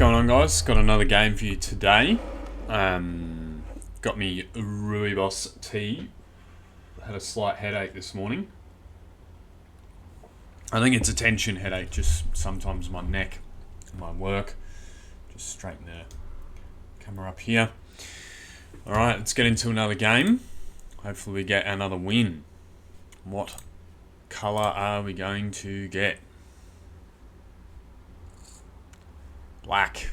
going on, guys? Got another game for you today. Got me Rooibos tea. Had a slight headache this morning. I think it's a tension headache, just sometimes my neck, my work. Just straighten the camera up here. Alright, let's get into another game. Hopefully we get another win. What colour are we going to get? Black.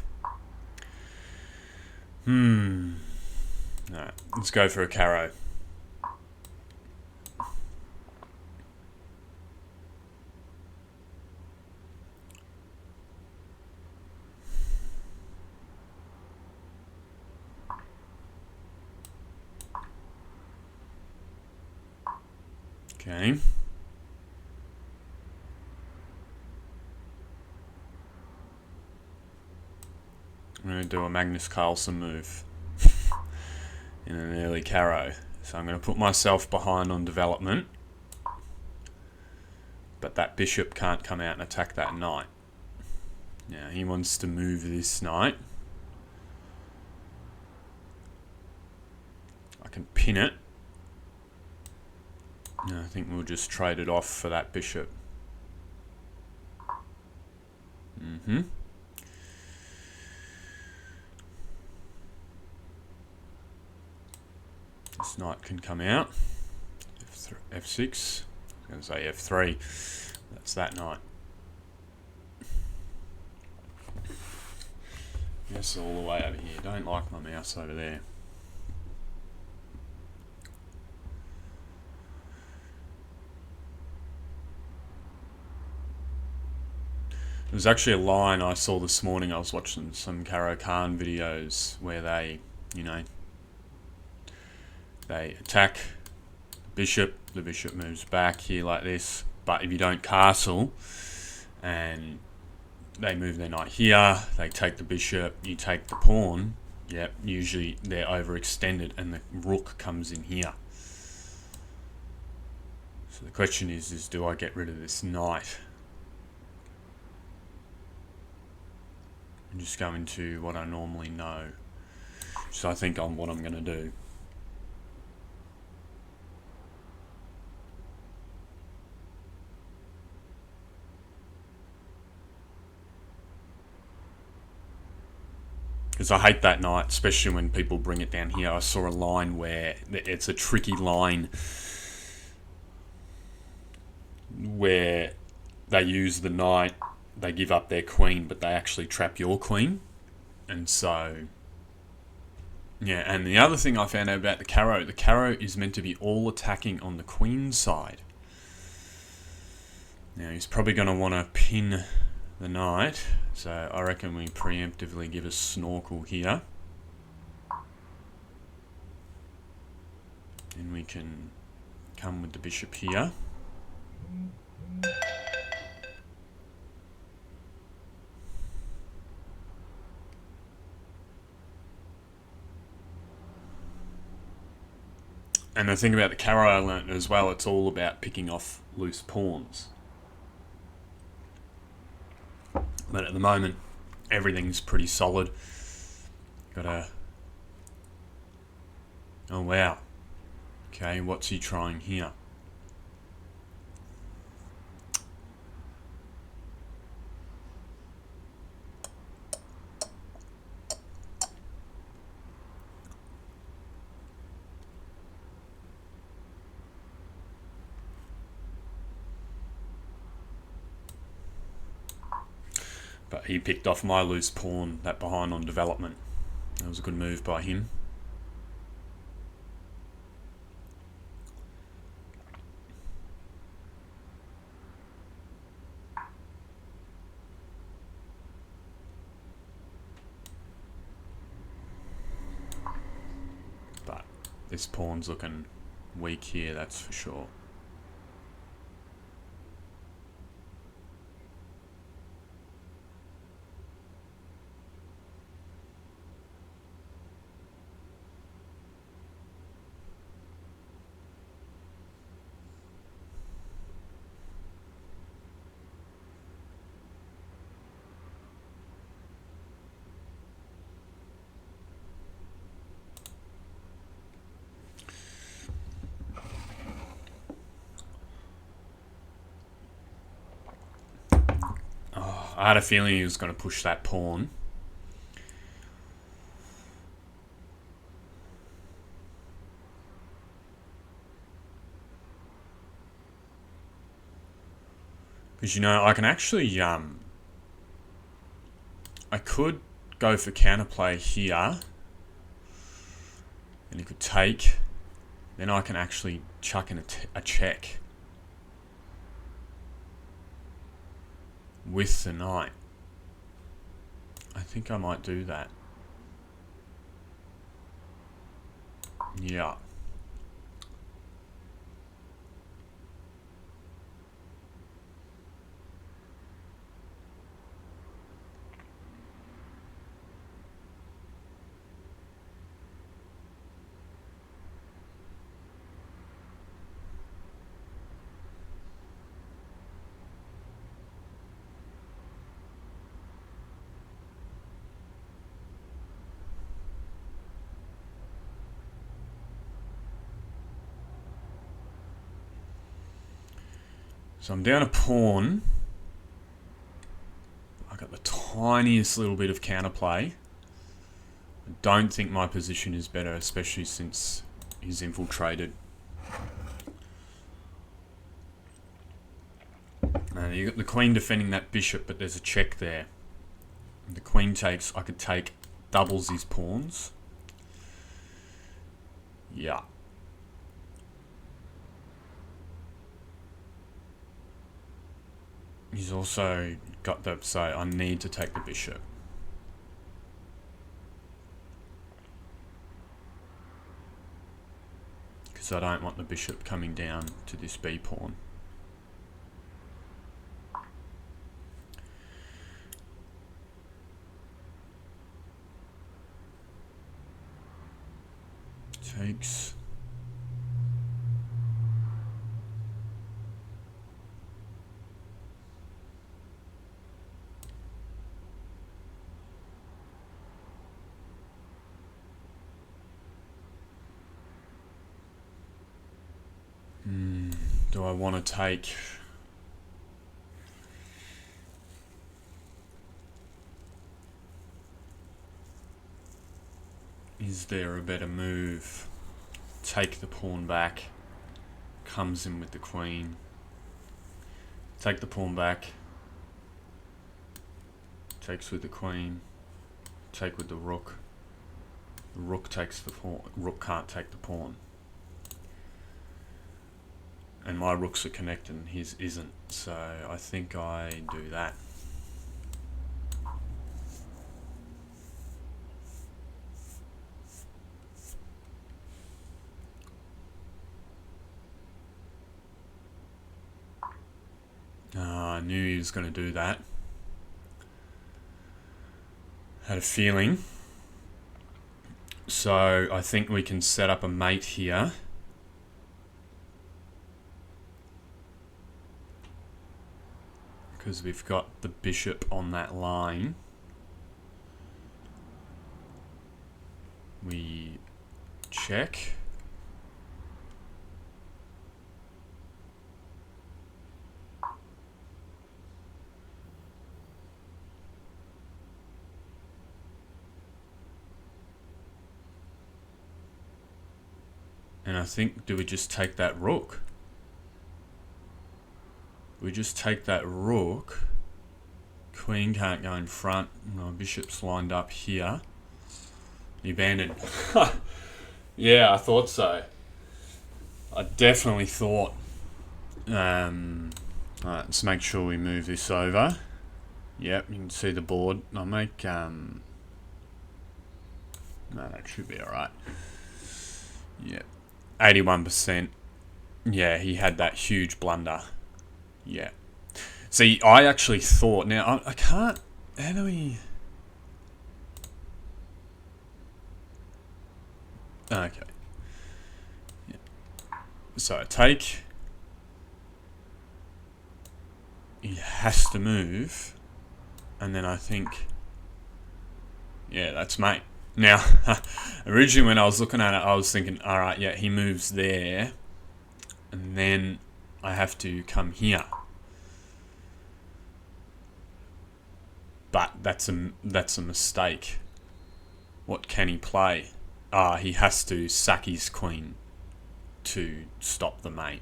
Alright, let's go for a Caro. Okay. I'm going to do a Magnus Carlsen move in an early Caro. So I'm going to put myself behind on development. But that bishop can't come out and attack that knight. Now he wants to move this knight. I can pin it. No, I think we'll just trade it off for that bishop. This knight can come out. F6. I was going to say F3. That's that knight. Yes, all the way over here. Don't like my mouse over there. There was actually a line I saw this morning. I was watching some Caro Khan videos where they attack bishop, the bishop moves back here like this, but if you don't castle and they move their knight here, they take the bishop, you take the pawn, yep, usually they're overextended and the rook comes in here. So the question is do I get rid of this knight? And just go into what I normally know. So I think on what I'm going to do. Because I hate that knight, especially when people bring it down here. I saw a line where it's a tricky line where they use the knight, they give up their queen, but they actually trap your queen. And so, yeah, and the other thing I found out about the Caro is meant to be all attacking on the queen side. Now, he's probably going to want to pin the knight, so I reckon we preemptively give a snorkel here. And we can come with the bishop here. And the thing about the Caro I learnt as well, it's all about picking off loose pawns. But at the moment, everything's pretty solid. Oh wow. Okay, what's he trying here? But he picked off my loose pawn, that behind on development. That was a good move by him. But this pawn's looking weak here, that's for sure. I had a feeling he was going to push that pawn. Because, you know, I can actually, I could go for counterplay here. And he could take. Then I can actually chuck in a check. With the knight. I think I might do that. Yeah. So I'm down a pawn. I got the tiniest little bit of counterplay. I don't think my position is better, especially since he's infiltrated. You got the queen defending that bishop, but there's a check there. The queen takes. I could take doubles his pawns. Yeah. He's also got the, so I need to take the bishop. Because I don't want the bishop coming down to this b pawn. Takes. Do I want to take... Is there a better move? Take the pawn back. Comes in with the queen. Take the pawn back. Takes with the queen. Take with the rook. The rook takes the pawn. Rook can't take the pawn. And my rooks are connected and his isn't. So I think I do that. I knew he was going to do that. Had a feeling. So I think we can set up a mate here. Because we've got the bishop on that line. We check. And I think, do we just take that rook? We just take that rook. Queen can't go in front. My bishop's lined up here. He abandoned. Yeah, I thought so. I definitely thought. Alright, let's make sure we move this over. Yep, you can see the board. I'll make... No, that should be alright. Yep. 81%. Yeah, he had that huge blunder. Yeah. See, I actually thought... Now, I can't... How do we... Okay. Yeah. So, take... He has to move. And then I think... Yeah, that's mate. Now, originally when I was looking at it, I was thinking, alright, yeah, he moves there. And then I have to come here. But that's a mistake. What can he play? He has to sack his queen to stop the mate.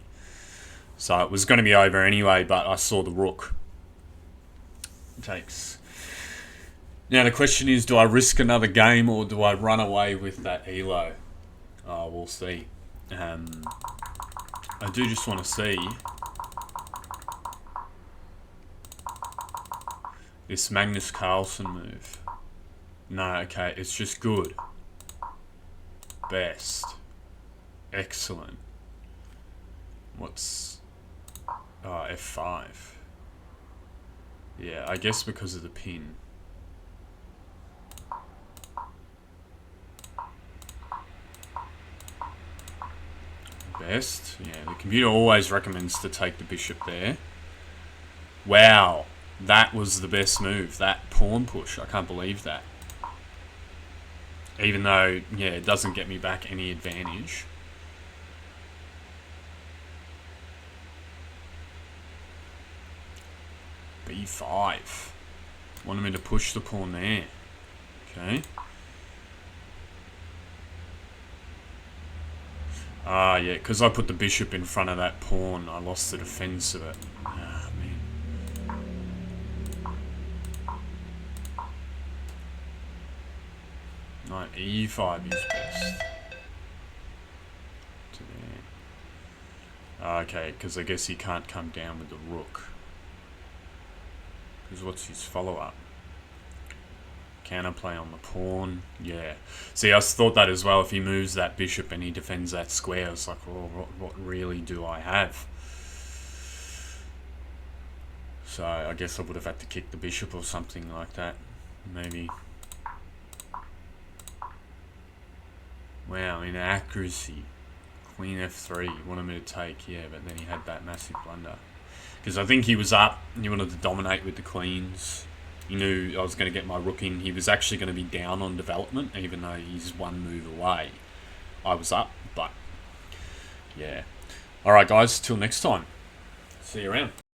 So it was going to be over anyway, but I saw the rook. Takes. Now the question is, do I risk another game or do I run away with that elo? We'll see. I do just want to see this Magnus Carlsen move. No, okay, it's just good. Best. Excellent. What's... F5. Yeah, I guess because of the pin. Best. Yeah, the computer always recommends to take the bishop there. Wow. That was the best move. That pawn push. I can't believe that. Even though, yeah, it doesn't get me back any advantage. B5. Wanted me to push the pawn there. Okay. Yeah, because I put the bishop in front of that pawn, I lost the defense of it. Ah, man. Knight E5 is best. To there. Okay, because I guess he can't come down with the rook. Because what's his follow-up? Counterplay on the pawn. Yeah. See, I thought that as well. If he moves that bishop and he defends that square, it's like, well, what really do I have? So I guess I would have had to kick the bishop or something like that. Maybe. Wow, inaccuracy. Queen F3. Wanted me to take, yeah, but then he had that massive blunder. Because I think he was up. He wanted to dominate with the queens. He knew I was going to get my rook in. He was actually going to be down on development, even though he's one move away. I was up, but yeah. Alright guys, till next time. See you around.